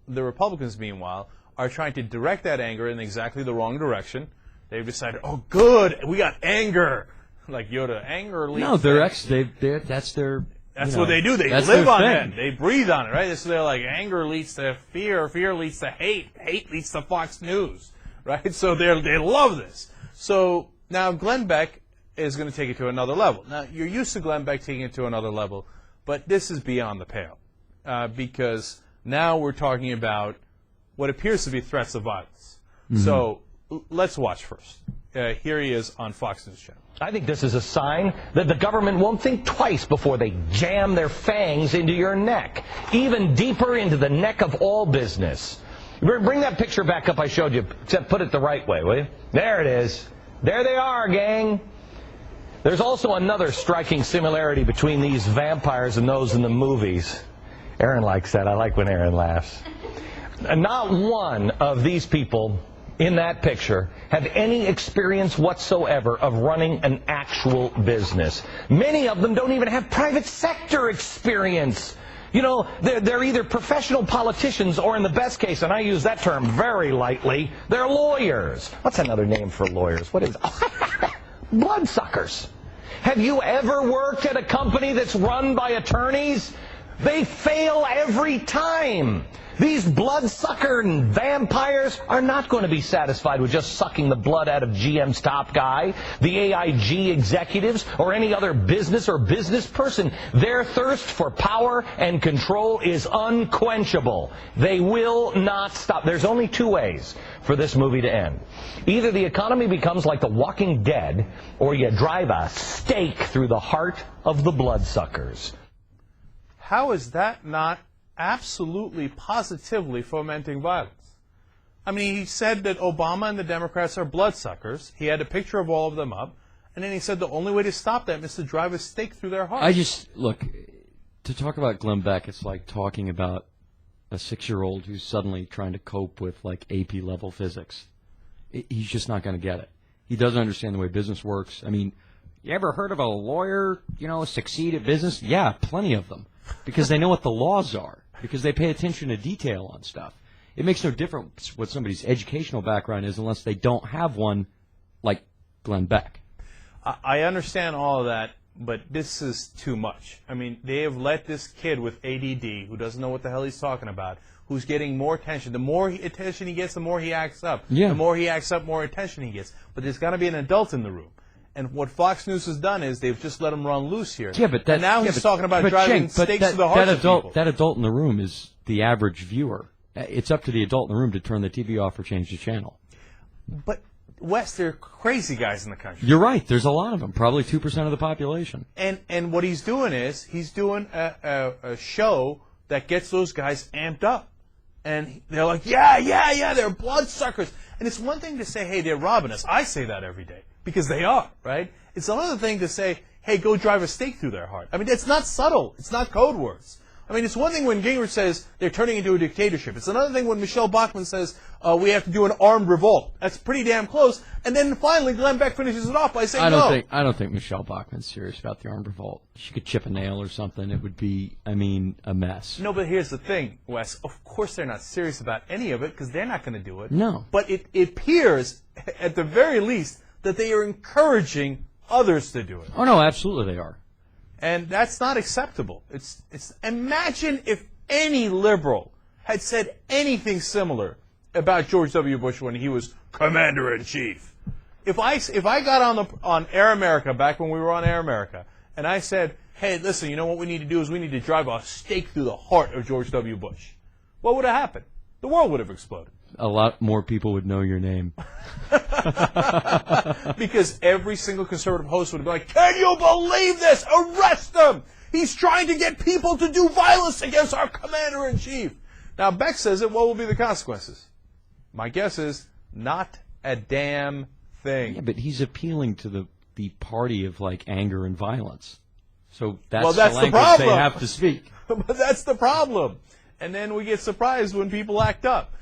the Republicans, meanwhile, are trying to direct that anger in exactly the wrong direction. They've decided, oh, good, we got anger. Like Yoda, anger leads. No, that's their. That's what they do. They live on it. They breathe on it, right? So they're like, anger leads to fear. Fear leads to hate. Hate leads to Fox News, right? So they love this. So now Glenn Beck is going to take it to another level. Now, you're used to Glenn Beck taking it to another level, but this is beyond the pale because now we're talking about what appears to be threats of violence. Mm-hmm. So let's watch first. Here he is on Fox News Channel. I think this is a sign that the government won't think twice before they jam their fangs into your neck, even deeper into the neck of all business. Bring that picture back up I showed you, except put it the right way, will you? There it is. There they are, gang. There's also another striking similarity between these vampires and those in the movies. Aaron likes that. I like when Aaron laughs. Not one of these people in that picture have any experience whatsoever of running an actual business. Many of them don't even have private sector experience. You know, they're either professional politicians or, in the best case, and I use that term very lightly, they're lawyers. What's another name for lawyers? What is bloodsuckers. Have you ever worked at a company that's run by attorneys? They fail every time. These bloodsucker and vampires are not going to be satisfied with just sucking the blood out of GM's top guy, the AIG executives, or any other business or business person. Their thirst for power and control is unquenchable. They will not stop. There's only two ways for this movie to end. Either the economy becomes like The Walking Dead, or you drive a stake through the heart of the bloodsuckers. How is that not absolutely, positively fomenting violence? I mean, he said that Obama and the Democrats are bloodsuckers. He had a picture of all of them up. And then he said the only way to stop them is to drive a stake through their hearts. Look, to talk about Glenn Beck, it's like talking about a 6-year-old who's suddenly trying to cope with, like, AP-level physics. He's just not going to get it. He doesn't understand the way business works. I mean, you ever heard of a lawyer, succeed at business? Yeah, plenty of them. Because they know what the laws are. Because they pay attention to detail on stuff. It makes no difference what somebody's educational background is unless they don't have one like Glenn Beck. I understand all of that, but this is too much. I mean, they have let this kid with ADD, who doesn't know what the hell he's talking about, who's getting more attention. The more attention he gets, the more he acts up. Yeah. The more he acts up, more attention he gets. But there's got to be an adult in the room. And what Fox News has done is they've just let him run loose here. Yeah, but and now he's talking about driving stakes to the hearts of people. That adult in the room is the average viewer. It's up to the adult in the room to turn the TV off or change the channel. But, Wes, there are crazy guys in the country. You're right. There's a lot of them, probably 2% of the population. And what he's doing is he's doing a show that gets those guys amped up. And they're like, yeah, they're bloodsuckers. And it's one thing to say, hey, they're robbing us. I say that every day. Because they are, right? It's another thing to say, hey, go drive a stake through their heart. I mean, it's not subtle. It's not code words. I mean, it's one thing when Gingrich says they're turning into a dictatorship. It's another thing when Michelle Bachmann says we have to do an armed revolt. That's pretty damn close. And then finally, Glenn Beck finishes it off by saying no. I don't think Michelle Bachmann's serious about the armed revolt. She could chip a nail or something. It would be, a mess. No, but here's the thing, Wes. Of course they're not serious about any of it because they're not going to do it. No. But it appears, at the very least, that they are encouraging others to do it. Oh, no, absolutely they are. And that's not acceptable. It's imagine if any liberal had said anything similar about George W. Bush when he was commander-in-chief. If I got on Air America, back when we were on Air America, and I said, hey, listen, you know what we need to do is we need to drive a stake through the heart of George W. Bush, what would have happened? The world would have exploded. A lot more people would know your name. Because every single conservative host would be like, can you believe this? Arrest him! He's trying to get people to do violence against our commander-in-chief. Now, Beck says it. What will be the consequences? My guess is not a damn thing. Yeah, but he's appealing to the party of, anger and violence. So that's the language problem. They have to speak. But that's the problem. And then we get surprised when people act up.